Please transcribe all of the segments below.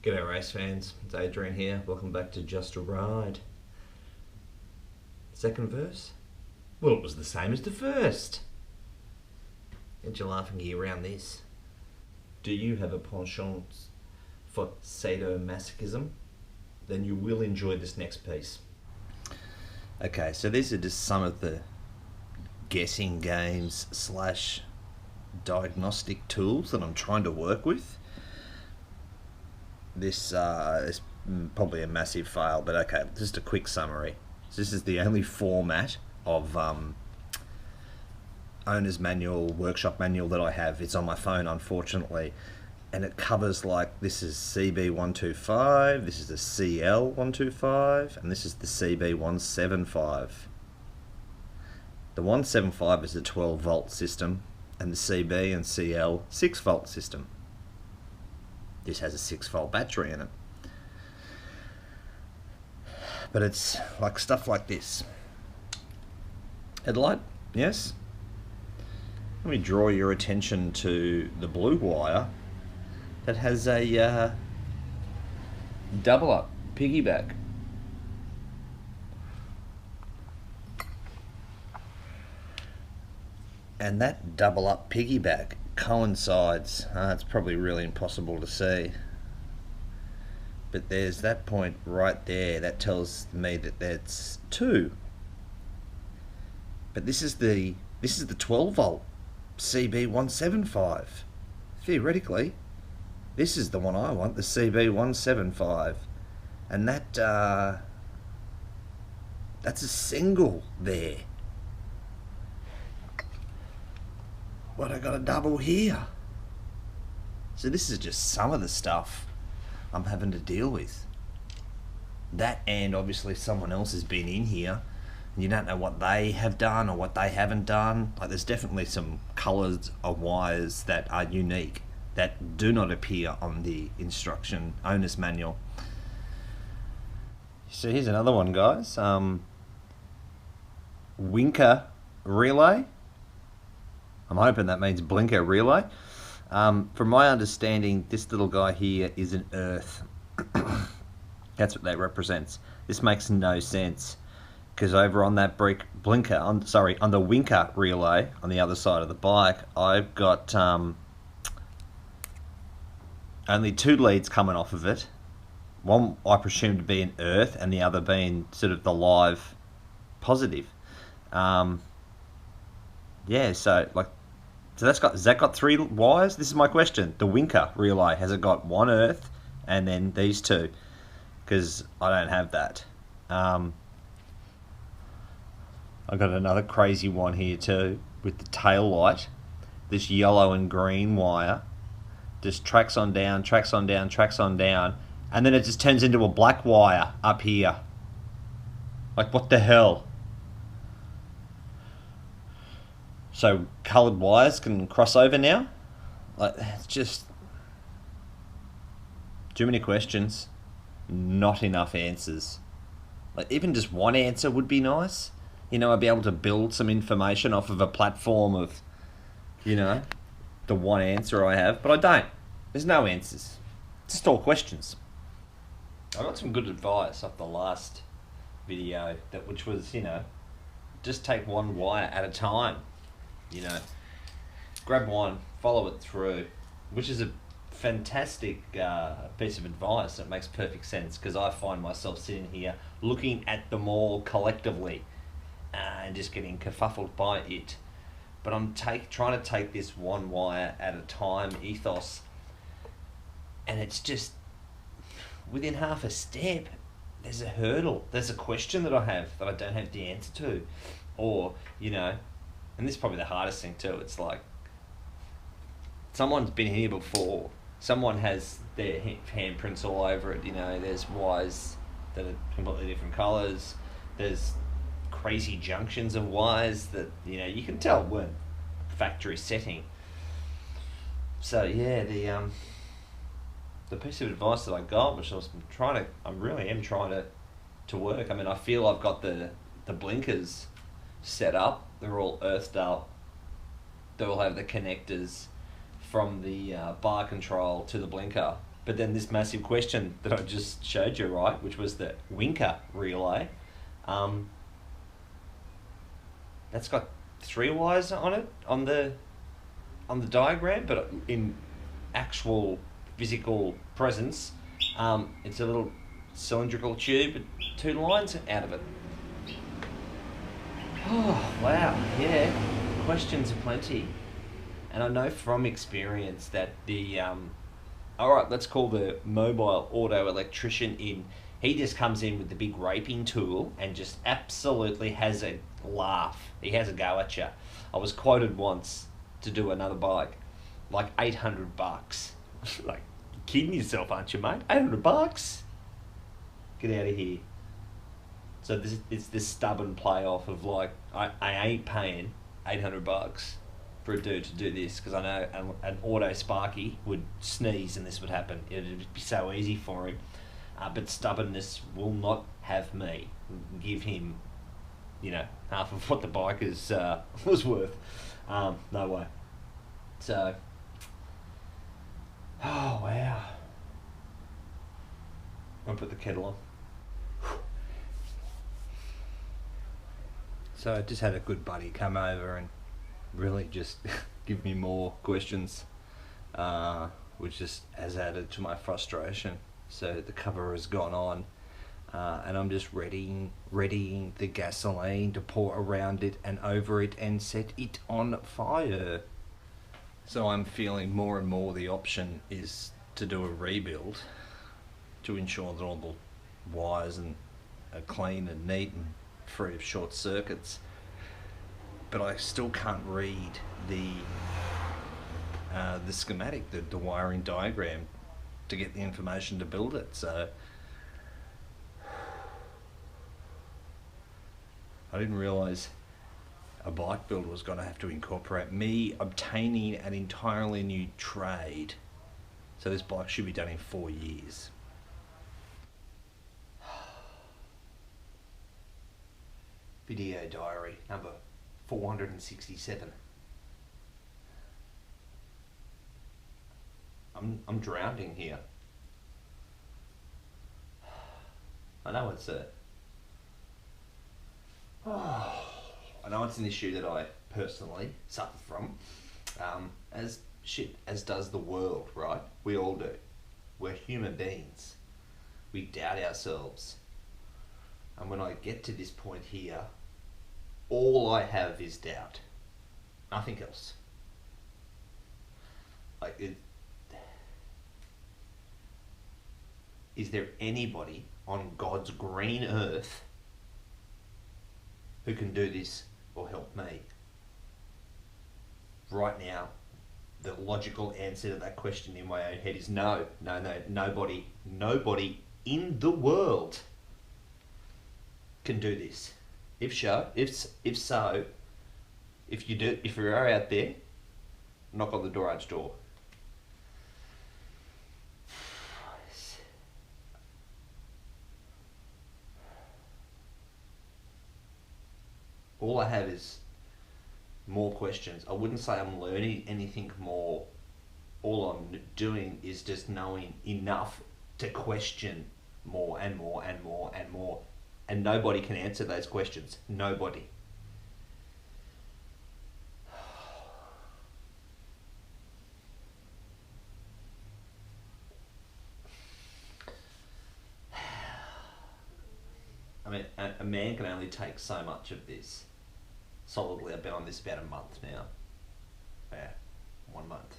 G'day race fans, it's Adrian here. Welcome back to Just a Ride. Second verse? Well, it was the same as the first. Get your laughing gear around this. Do you have a penchant for sadomasochism? Then you will enjoy this next piece. Okay, so these are just some of the guessing games slash diagnostic tools that I'm trying to work with. This is probably a massive fail, but okay, just a quick summary. So this is the only format of owner's manual, workshop manual that I have. It's on my phone, unfortunately, and it covers like this is CB125, this is the CL125, and this is the CB175. The 175 is a 12 volt system, and the CB and CL 6 volt system. This has a 6 volt battery in it. But it's like stuff like this. Headlight, yes. Let me draw your attention to the blue wire that has a double up piggyback. And that double up piggyback coincides, it's probably really impossible to see, but there's that point right there that tells me that that's 2. But this is the 12 volt CB175. Theoretically, this is the one I want, the CB175, and that's a single there. But I got a double here. So this is just some of the stuff I'm having to deal with. That, and obviously someone else has been in here and you don't know what they have done or what they haven't done. Like there's definitely some colours of wires that are unique that do not appear on the instruction owner's manual. So here's another one, guys. Winker relay. I'm hoping that means blinker relay. From my understanding, this little guy here is an earth. That's what that represents. This makes no sense because over on that blinker, on the winker relay on the other side of the bike, I've got only 2 leads coming off of it. One I presume to be an earth, and the other being sort of the live positive. Yeah, so like. So has that got 3 wires? This is my question. The winker relay, has it got 1 earth and then these 2? Because I don't have that. I've got another crazy one here too with the tail light. This yellow and green wire just tracks on down, tracks on down, tracks on down, and then it just turns into a black wire up here. Like what the hell? So coloured wires can cross over now? Like, it's just too many questions, not enough answers. Like even just one answer would be nice. You know, I'd be able to build some information off of a platform of, you know, the one answer I have, but I don't. There's no answers. It's just all questions. I got some good advice off the last video, which was, you know, just take one wire at a time. You know, grab one, follow it through, which is a fantastic piece of advice. It makes perfect sense because I find myself sitting here looking at them all collectively and just getting kerfuffled by it. But I'm trying to take this one wire at a time ethos, and it's just within half a step there's a hurdle, there's a question that I have that I don't have the answer to, or you know. And this is probably the hardest thing too. It's like someone's been here before. Someone has their handprints all over it. You know, there's wires that are completely different colours. There's crazy junctions of wires that, you know, you can tell weren't factory setting. So yeah, the piece of advice that I got, which I really am trying to work. I mean, I feel I've got the blinkers set up. They're all earthed up. They all have the connectors from the bar control to the blinker, But then this massive question that I just showed you, right, which was the Winker relay, um, that's got three wires on it on the diagram, but in actual physical presence, it's a little cylindrical tube with two lines out of it. Oh wow, yeah, questions aplenty, and I know from experience that the all right, let's call the mobile auto electrician in. He just comes in with the big raping tool and just absolutely has a laugh. He has a go at you. I was quoted once to do another bike, like $800. Like, you're kidding yourself, aren't you, mate? $800? Get out of here. So it's this stubborn play off of like, I ain't paying $800 for a dude to do this because I know an auto Sparky would sneeze and this would happen. It'd be so easy for him. But stubbornness will not have me give him, half of what the bike is was worth. No way. So, oh wow. I'll put the kettle on. So I just had a good buddy come over and really just give me more questions, which just has added to my frustration. So the cover has gone on, and I'm just readying the gasoline to pour around it and over it and set it on fire. So I'm feeling more and more the option is to do a rebuild to ensure that all the wires are clean and neat and free of short circuits. But I still can't read the schematic, the wiring diagram, to get the information to build it. So I didn't realise a bike build was going to have to incorporate me obtaining an entirely new trade. So this bike should be done in 4 years. Video diary number 467. I'm drowning here. I know it's an issue that I personally suffer from, as does the world, right? We all do. We're human beings. We doubt ourselves. And when I get to this point here, all I have is doubt. Nothing else. Is there anybody on God's green earth who can do this or help me? Right now, the logical answer to that question in my own head is no, nobody in the world can do this. If you are out there, knock on the garage door. All I have is more questions. I wouldn't say I'm learning anything more. All I'm doing is just knowing enough to question more and more and more and more. And nobody can answer those questions. Nobody. I mean, a man can only take so much of this. Solidly, I've been on this about a month now. Yeah, 1 month.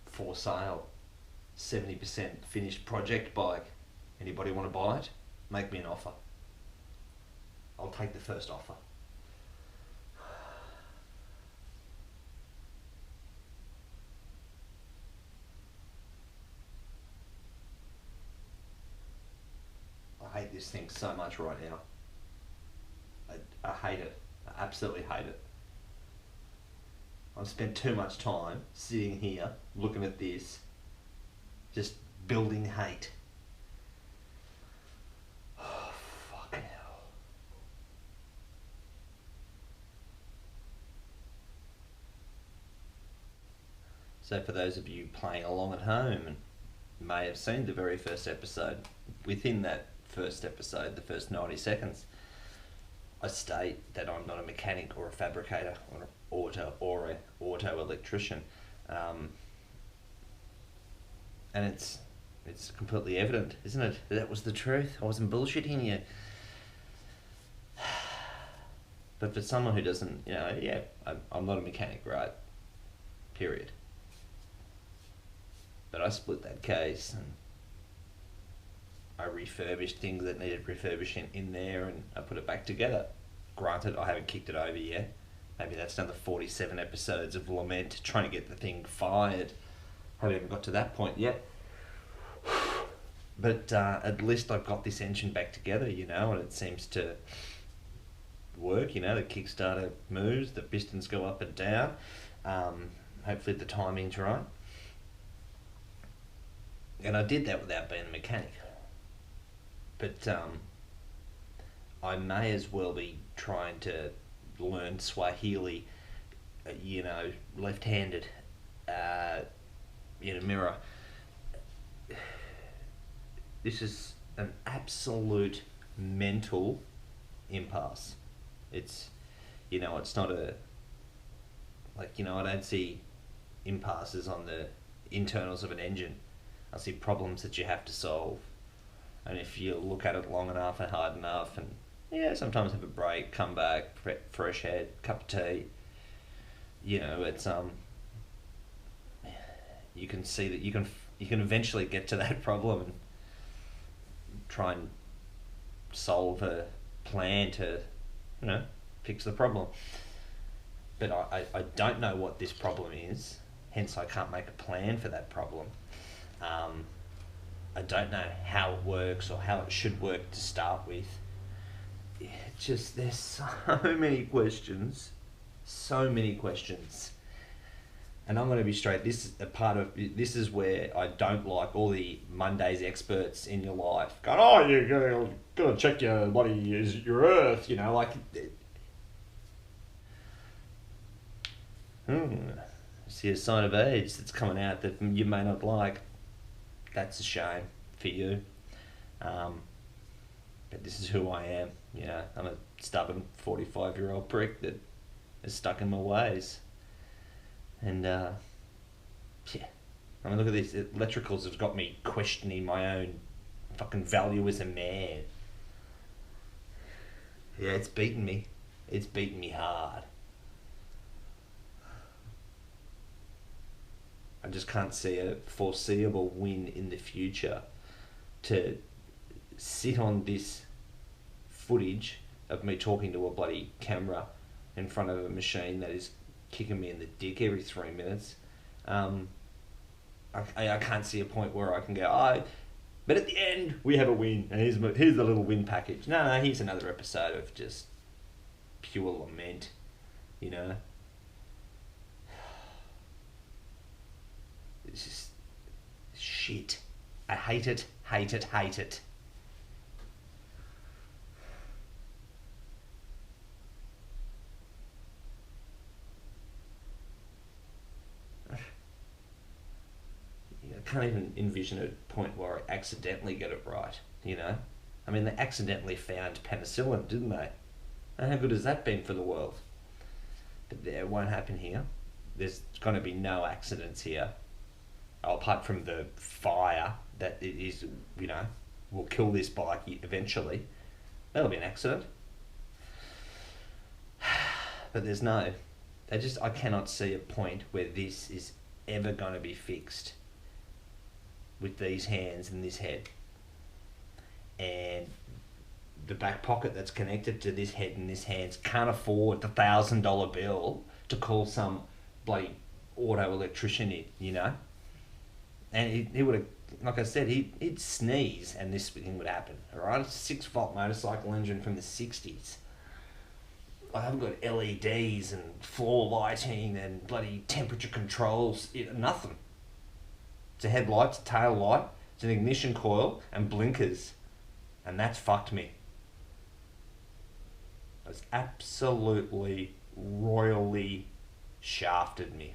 For sale, 70% finished project bike. Anybody want to buy it? Make me an offer. I'll take the first offer. I hate this thing so much right now. I hate it. I absolutely hate it. I've spent too much time sitting here looking at this, just building hate. Oh, fucking hell. So for those of you playing along at home and may have seen the very first episode, within that first episode, the first 90 seconds, I state that I'm not a mechanic or a fabricator or an auto electrician, and it's completely evident, isn't it? That was the truth. I wasn't bullshitting you. But for someone who doesn't, yeah, I'm not a mechanic, right? Period. But I split that case and I refurbished things that needed refurbishing in there and I put it back together. Granted, I haven't kicked it over yet. Maybe that's another 47 episodes of lament trying to get the thing fired. Haven't even got to that point yet. But at least I've got this engine back together, and it seems to work. The Kickstarter moves, the pistons go up and down. Hopefully the timing's right. And I did that without being a mechanic. But I may as well be trying to learn Swahili, left-handed, in a mirror. This is an absolute mental impasse. It's, it's not I don't see impasses on the internals of an engine. I see problems that you have to solve. And if you look at it long enough and hard enough and, sometimes have a break, come back, fresh head, cup of tea, it's, you can see that you can eventually get to that problem and try and solve a plan to, fix the problem. But I don't know what this problem is, hence I can't make a plan for that problem. I don't know how it works or how it should work to start with. It's just, there's so many questions. And I'm going to be straight, this is where I don't like all the Mondays experts in your life going, oh, you gotta check your your earth, see a sign of age that's coming out that you may not like. That's a shame for you. But this is who I am. I'm a stubborn 45-year-old prick that is stuck in my ways. And, look at these electricals have got me questioning my own fucking value as a man. Yeah, it's beaten me. It's beaten me hard. I just can't see a foreseeable win in the future to sit on this footage of me talking to a bloody camera in front of a machine that is kicking me in the dick every 3 minutes. I can't see a point where I can go, but at the end we have a win, and here's the little win package. No, here's another episode of just pure lament, It's just shit. I hate it. I can't even envision a point where I accidentally get it right, I mean, they accidentally found penicillin, didn't they? And how good has that been for the world? But it won't happen here. There's going to be no accidents here. Apart from the fire that it is, will kill this bike eventually. That'll be an accident. But I cannot see a point where this is ever going to be fixed with these hands and this head. And the back pocket that's connected to this head and this hands can't afford the $1,000 bill to call some bloody auto electrician in, And he would have, like I said, he'd sneeze and this thing would happen, alright? It's a 6-volt motorcycle engine from the 60s. I haven't got LEDs and floor lighting and bloody temperature controls, nothing. It's a headlight, it's a tail light, it's an ignition coil and blinkers. And that's fucked me. It's absolutely royally shafted me.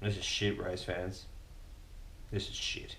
This is shit, race fans. This is shit.